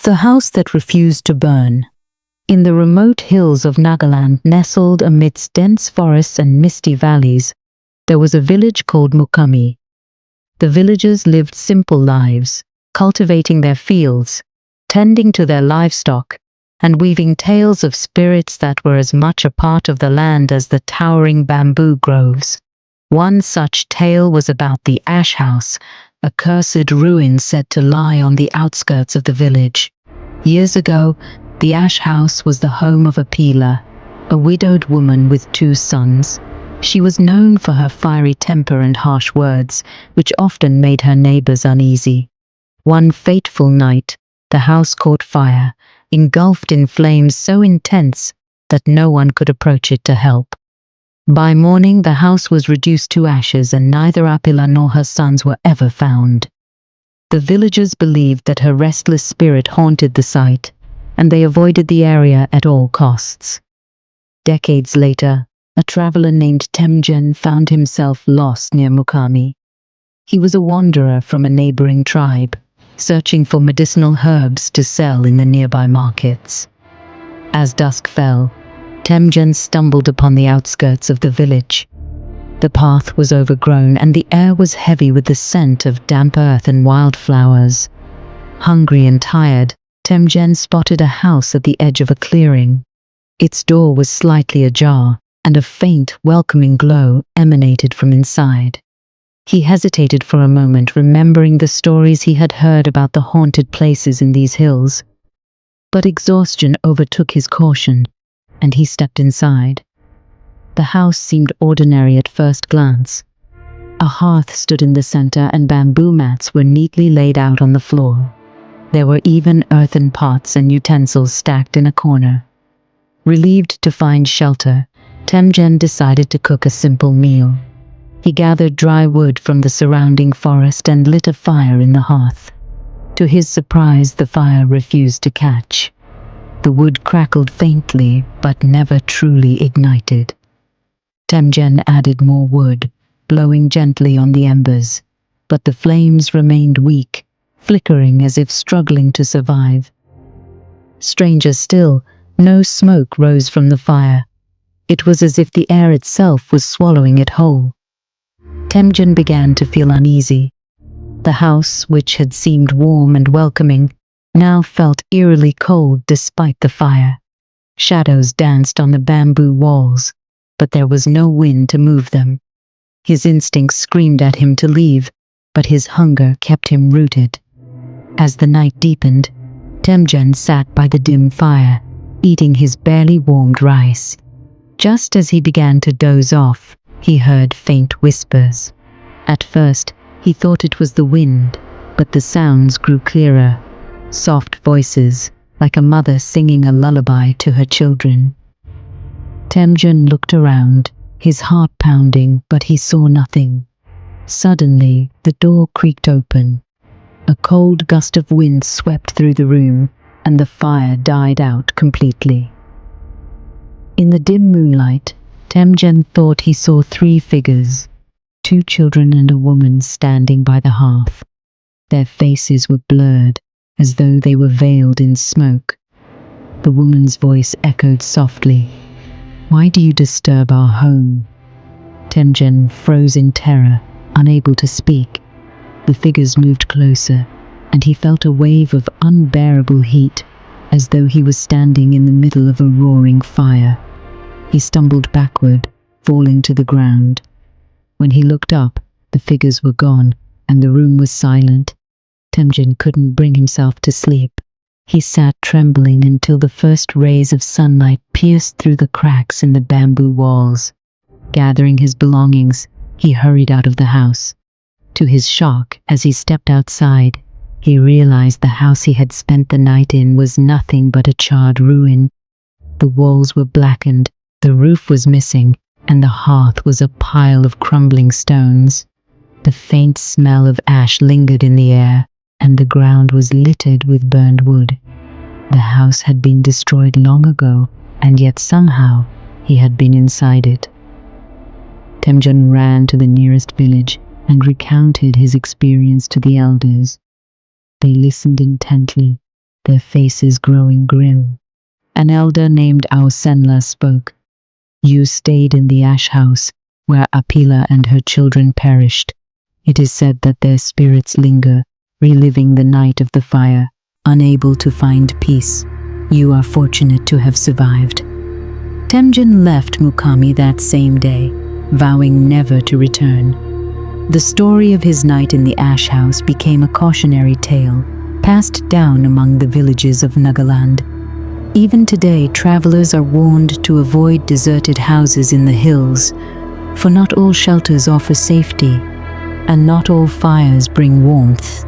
The house that refused to burn. In the remote hills of Nagaland, nestled amidst dense forests and misty valleys, there was a village called Mukami. The villagers lived simple lives, cultivating their fields, tending to their livestock, and weaving tales of spirits that were as much a part of the land as the towering bamboo groves. One such tale was about the ash house, a cursed ruin said to lie on the outskirts of the village. Years ago, the ash house was the home of a peeler, a widowed woman with 2 sons. She was known for her fiery temper and harsh words, which often made her neighbors uneasy. One fateful night, the house caught fire, engulfed in flames so intense that no one could approach it to help. By morning, the house was reduced to ashes, and neither Apila nor her sons were ever found. The villagers believed that her restless spirit haunted the site, and they avoided the area at all costs. Decades later, a traveler named Temujin found himself lost near Mukami. He was a wanderer from a neighboring tribe, searching for medicinal herbs to sell in the nearby markets. As dusk fell, Temujin stumbled upon the outskirts of the village. The path was overgrown, and the air was heavy with the scent of damp earth and wildflowers. Hungry and tired, Temujin spotted a house at the edge of a clearing. Its door was slightly ajar, and a faint, welcoming glow emanated from inside. He hesitated for a moment, remembering the stories he had heard about the haunted places in these hills. But exhaustion overtook his caution, and he stepped inside. The house seemed ordinary at first glance. A hearth stood in the center, and bamboo mats were neatly laid out on the floor. There were even earthen pots and utensils stacked in a corner. Relieved to find shelter, Temujin decided to cook a simple meal. He gathered dry wood from the surrounding forest and lit a fire in the hearth. To his surprise, the fire refused to catch. The wood crackled faintly, but never truly ignited. Temujin added more wood, blowing gently on the embers, but the flames remained weak, flickering as if struggling to survive. Stranger still, no smoke rose from the fire. It was as if the air itself was swallowing it whole. Temujin began to feel uneasy. The house, which had seemed warm and welcoming, now felt eerily cold despite the fire. Shadows danced on the bamboo walls, but there was no wind to move them. His instincts screamed at him to leave, but his hunger kept him rooted. As the night deepened, Temujin sat by the dim fire, eating his barely warmed rice. Just as he began to doze off, he heard faint whispers. At first, he thought it was the wind, but the sounds grew clearer. Soft voices, like a mother singing a lullaby to her children. Temujin looked around, his heart pounding, but he saw nothing. Suddenly, the door creaked open. A cold gust of wind swept through the room, and the fire died out completely. In the dim moonlight, Temujin thought he saw 3 figures, 2 children and a woman standing by the hearth. Their faces were blurred, as though they were veiled in smoke. The woman's voice echoed softly, "Why do you disturb our home?" Temujin froze in terror, unable to speak. The figures moved closer, and he felt a wave of unbearable heat, as though he was standing in the middle of a roaring fire. He stumbled backward, falling to the ground. When he looked up, the figures were gone, and the room was silent. Temujin couldn't bring himself to sleep. He sat trembling until the first rays of sunlight pierced through the cracks in the bamboo walls. Gathering his belongings, he hurried out of the house. To his shock, as he stepped outside, he realized the house he had spent the night in was nothing but a charred ruin. The walls were blackened, the roof was missing, and the hearth was a pile of crumbling stones. The faint smell of ash lingered in the air, and the ground was littered with burned wood. The house had been destroyed long ago, and yet somehow he had been inside it. Temujin ran to the nearest village and recounted his experience to the elders. They listened intently, their faces growing grim. An elder named Ausenla spoke. You stayed in the ash house, where Apila and her children perished. It is said that their spirits linger, reliving the night of the fire, unable to find peace. You are fortunate to have survived. Temujin left Mukami that same day, vowing never to return. The story of his night in the ash house became a cautionary tale, passed down among the villages of Nagaland. Even today, travelers are warned to avoid deserted houses in the hills, for not all shelters offer safety, and not all fires bring warmth.